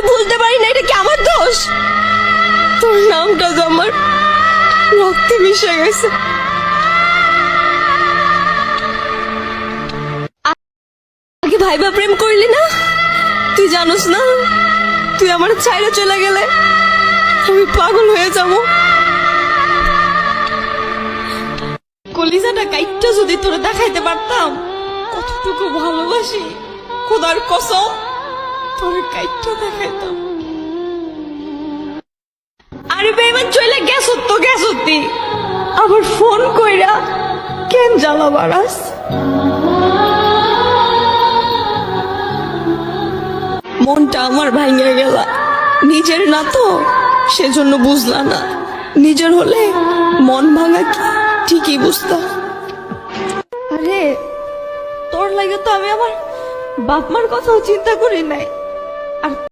ভুলতে পারি না, এটা কি আমার দোষ? তোর নামটা তো আমার রক্তে মিশে গেছে। আগে ভাইবা প্রেম করলি না? তুই জানোস না তুই আমার ছাইরা চলে গেলে আমি পাগল হয়ে যাব। কলিজাটা কাইটটা যদি তোরে দেখাইতে পারতাম কতটুকু ভালোবাসি, খোদার কসম তোরে কাইটটা দেখাইতাম। আরে বেমান চলে গেছত তো গেছতি, আবার ফোন কইরা কেন জ্বালা বাড়াস? মনটা আমার ভাঙে গেল, নিজের না তো সেজন্য বুঝলা না, নিজের হলে মন ভাঙা কি ঠিকই বুঝতাম। আরে তোর লাগে তো আমি আমার বাপ মার কথাও চিন্তা করি নাই। আর